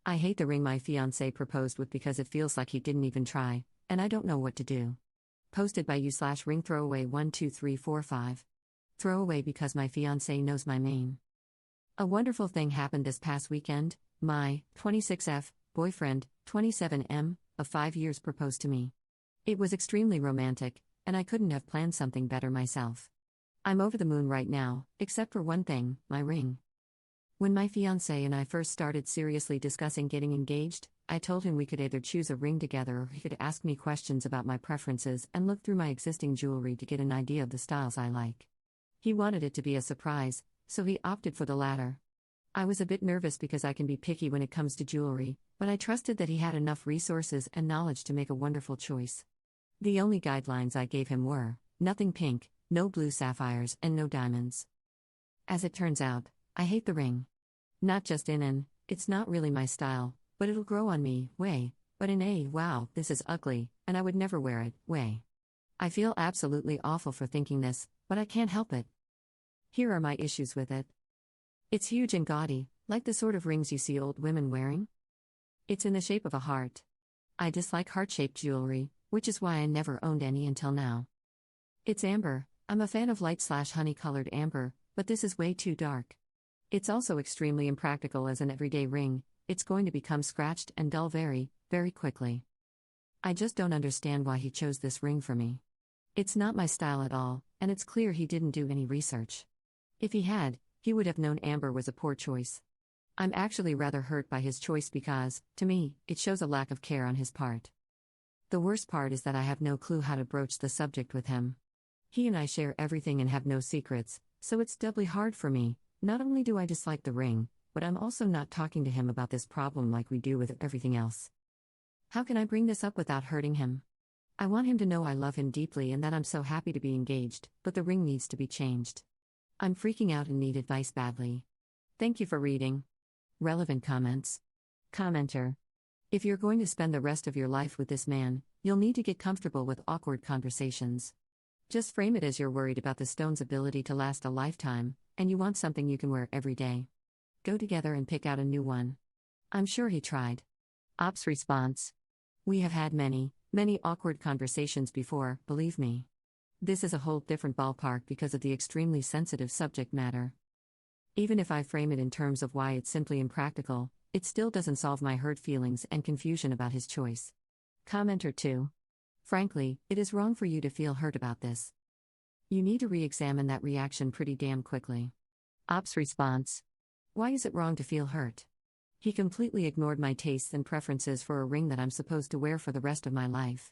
I hate the ring my fiancé proposed with because it feels like he didn't even try, and I don't know what to do. Posted by you/ring throwaway 12345. Throwaway because my fiancé knows my name. A wonderful thing happened this past weekend. My 26F boyfriend, 27M, of 5 years proposed to me. It was extremely romantic, and I couldn't have planned something better myself. I'm over the moon right now, except for one thing, my ring. When my fiancé and I first started seriously discussing getting engaged, I told him we could either choose a ring together or he could ask me questions about my preferences and look through my existing jewelry to get an idea of the styles I like. He wanted it to be a surprise, so he opted for the latter. I was a bit nervous because I can be picky when it comes to jewelry, but I trusted that he had enough resources and knowledge to make a wonderful choice. The only guidelines I gave him were nothing pink, no blue sapphires, and no diamonds. As it turns out, I hate the ring. Not just in an, it's not really my style, but it'll grow on me, way, but in a, wow, this is ugly, and I would never wear it, way. I feel absolutely awful for thinking this, but I can't help it. Here are my issues with it. It's huge and gaudy, like the sort of rings you see old women wearing. It's in the shape of a heart. I dislike heart-shaped jewelry, which is why I never owned any until now. It's amber. I'm a fan of light/honey-colored amber, but this is way too dark. It's also extremely impractical as an everyday ring. It's going to become scratched and dull very, very quickly. I just don't understand why he chose this ring for me. It's not my style at all, and it's clear he didn't do any research. If he had, he would have known amber was a poor choice. I'm actually rather hurt by his choice because, to me, it shows a lack of care on his part. The worst part is that I have no clue how to broach the subject with him. He and I share everything and have no secrets, so it's doubly hard for me. Not only do I dislike the ring, but I'm also not talking to him about this problem like we do with everything else. How can I bring this up without hurting him? I want him to know I love him deeply and that I'm so happy to be engaged, but the ring needs to be changed. I'm freaking out and need advice badly. Thank you for reading. Relevant comments. Commenter. If you're going to spend the rest of your life with this man, you'll need to get comfortable with awkward conversations. Just frame it as you're worried about the stone's ability to last a lifetime, and you want something you can wear every day. Go together and pick out a new one. I'm sure he tried. Ops response. We have had many awkward conversations before, believe me. This is a whole different ballpark because of the extremely sensitive subject matter. Even if I frame it in terms of why it's simply impractical, it still doesn't solve my hurt feelings and confusion about his choice. Commenter 2. Frankly, it is wrong for you to feel hurt about this. You need to re-examine that reaction pretty damn quickly. Ops response. Why is it wrong to feel hurt? He completely ignored my tastes and preferences for a ring that I'm supposed to wear for the rest of my life.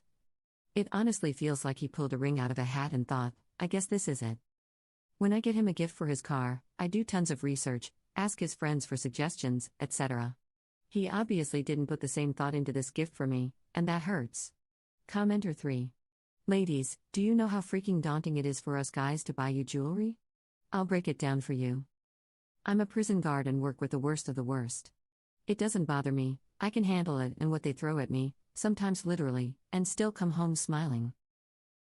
It honestly feels like he pulled a ring out of a hat and thought, I guess this is it. When I get him a gift for his car, I do tons of research, ask his friends for suggestions, etc. He obviously didn't put the same thought into this gift for me, and that hurts. Commenter 3. Ladies, do you know how freaking daunting it is for us guys to buy you jewelry? I'll break it down for you. I'm a prison guard and work with the worst of the worst. It doesn't bother me, I can handle it and what they throw at me, sometimes literally, and still come home smiling.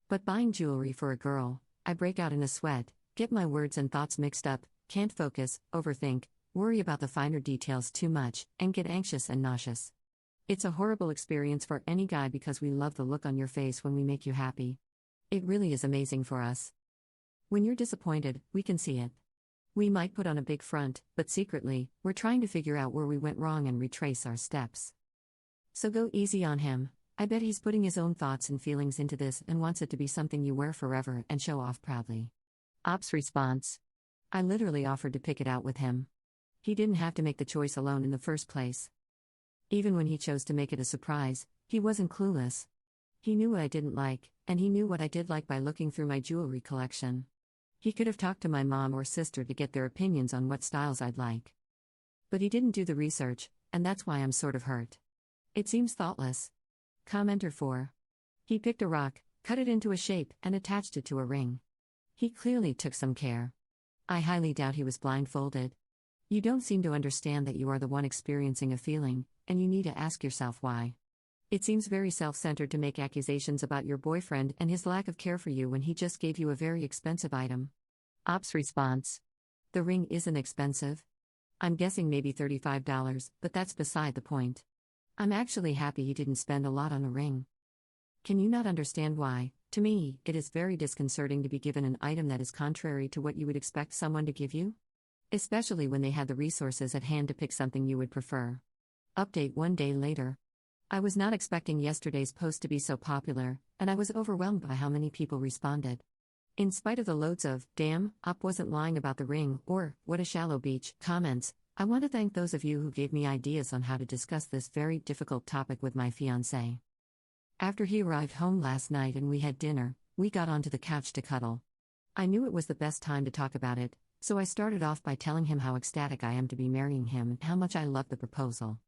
But buying jewelry for a girl, I break out in a sweat, get my words and thoughts mixed up, can't focus, overthink, worry about the finer details too much, and get anxious and nauseous. It's a horrible experience for any guy because we love the look on your face when we make you happy. It really is amazing for us. When you're disappointed, we can see it. We might put on a big front, but secretly, we're trying to figure out where we went wrong and retrace our steps. So go easy on him. I bet he's putting his own thoughts and feelings into this and wants it to be something you wear forever and show off proudly. Ops response. I literally offered to pick it out with him. He didn't have to make the choice alone in the first place. Even when he chose to make it a surprise, he wasn't clueless. He knew what I didn't like, and he knew what I did like by looking through my jewelry collection. He could have talked to my mom or sister to get their opinions on what styles I'd like. But he didn't do the research, and that's why I'm sort of hurt. It seems thoughtless. Commenter 4. He picked a rock, cut it into a shape, and attached it to a ring. He clearly took some care. I highly doubt he was blindfolded. You don't seem to understand that you are the one experiencing a feeling, and you need to ask yourself why. It seems very self-centered to make accusations about your boyfriend and his lack of care for you when he just gave you a very expensive item. Ops response. The ring isn't expensive. I'm guessing maybe $35, but that's beside the point. I'm actually happy he didn't spend a lot on a ring. Can you not understand why? To me, it is very disconcerting to be given an item that is contrary to what you would expect someone to give you. Especially when they had the resources at hand to pick something you would prefer. Update 1 day later. I was not expecting yesterday's post to be so popular, and I was overwhelmed by how many people responded. In spite of the loads of, "Damn, Op wasn't lying about the ring," or, "What a shallow beach," comments, I want to thank those of you who gave me ideas on how to discuss this very difficult topic with my fiancé. After he arrived home last night and we had dinner, we got onto the couch to cuddle. I knew it was the best time to talk about it, so I started off by telling him how ecstatic I am to be marrying him and how much I love the proposal.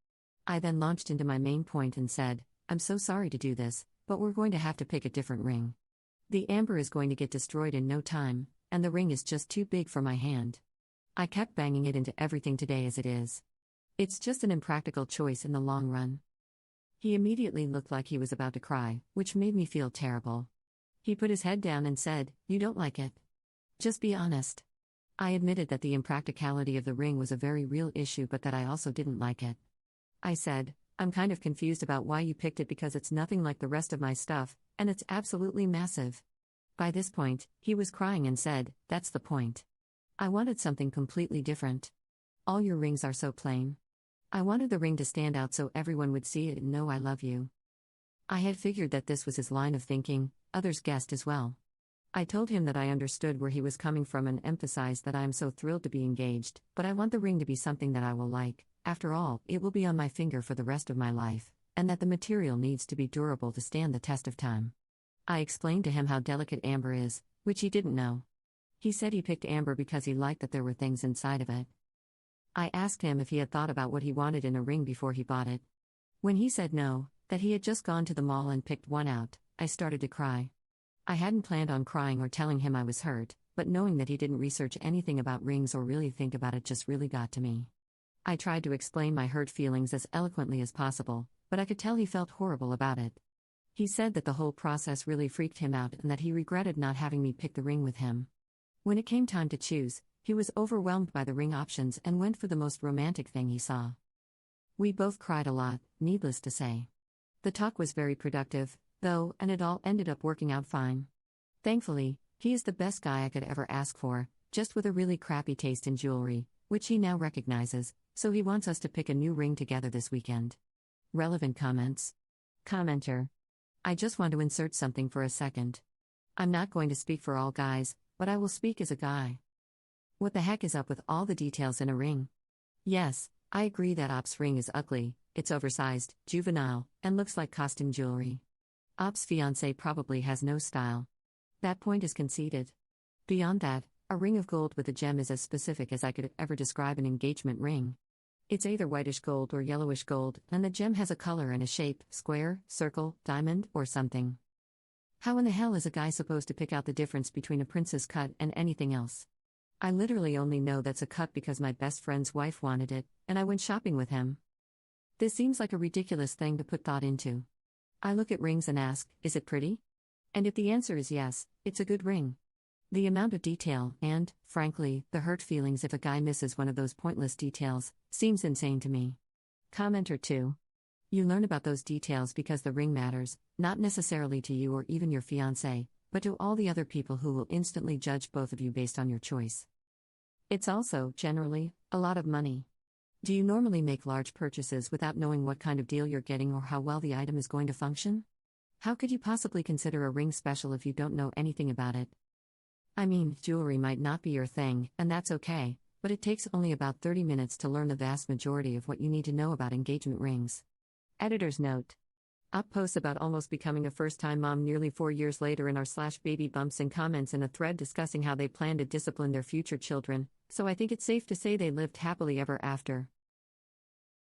I then launched into my main point and said, "I'm so sorry to do this, but we're going to have to pick a different ring. The amber is going to get destroyed in no time, and the ring is just too big for my hand. I kept banging it into everything today as it is. It's just an impractical choice in the long run." He immediately looked like he was about to cry, which made me feel terrible. He put his head down and said, "You don't like it? Just be honest." I admitted that the impracticality of the ring was a very real issue, but that I also didn't like it. I said, "I'm kind of confused about why you picked it because it's nothing like the rest of my stuff, and it's absolutely massive." By this point, he was crying and said, "That's the point. I wanted something completely different. All your rings are so plain. I wanted the ring to stand out so everyone would see it and know I love you." I had figured that this was his line of thinking, others guessed as well. I told him that I understood where he was coming from and emphasized that I am so thrilled to be engaged, but I want the ring to be something that I will like. After all, it will be on my finger for the rest of my life, and that the material needs to be durable to stand the test of time. I explained to him how delicate amber is, which he didn't know. He said he picked amber because he liked that there were things inside of it. I asked him if he had thought about what he wanted in a ring before he bought it. When he said no, that he had just gone to the mall and picked one out, I started to cry. I hadn't planned on crying or telling him I was hurt, but knowing that he didn't research anything about rings or really think about it just really got to me. I tried to explain my hurt feelings as eloquently as possible, but I could tell he felt horrible about it. He said that the whole process really freaked him out and that he regretted not having me pick the ring with him. When it came time to choose, he was overwhelmed by the ring options and went for the most romantic thing he saw. We both cried a lot, needless to say. The talk was very productive, though, and it all ended up working out fine. Thankfully, he is the best guy I could ever ask for, just with a really crappy taste in jewelry, which he now recognizes, so he wants us to pick a new ring together this weekend. Relevant comments. Commenter. I just want to insert something for a second. I'm not going to speak for all guys, but I will speak as a guy. What the heck is up with all the details in a ring? Yes, I agree that Op's ring is ugly, it's oversized, juvenile, and looks like costume jewelry. Op's fiancé probably has no style. That point is conceded. Beyond that, a ring of gold with a gem is as specific as I could ever describe an engagement ring. It's either whitish gold or yellowish gold, and the gem has a color and a shape, square, circle, diamond, or something. How in the hell is a guy supposed to pick out the difference between a princess cut and anything else? I literally only know that's a cut because my best friend's wife wanted it, and I went shopping with him. This seems like a ridiculous thing to put thought into. I look at rings and ask, is it pretty? And if the answer is yes, it's a good ring. The amount of detail, and, frankly, the hurt feelings if a guy misses one of those pointless details, seems insane to me. Commenter 2. You learn about those details because the ring matters, not necessarily to you or even your fiancé, but to all the other people who will instantly judge both of you based on your choice. It's also, generally, a lot of money. Do you normally make large purchases without knowing what kind of deal you're getting or how well the item is going to function? How could you possibly consider a ring special if you don't know anything about it? I mean, jewelry might not be your thing, and that's okay, but it takes only about 30 minutes to learn the vast majority of what you need to know about engagement rings. Editor's note. Up posts about almost becoming a first-time mom nearly 4 years later in r/baby bumps and comments in a thread discussing how they plan to discipline their future children, so I think it's safe to say they lived happily ever after.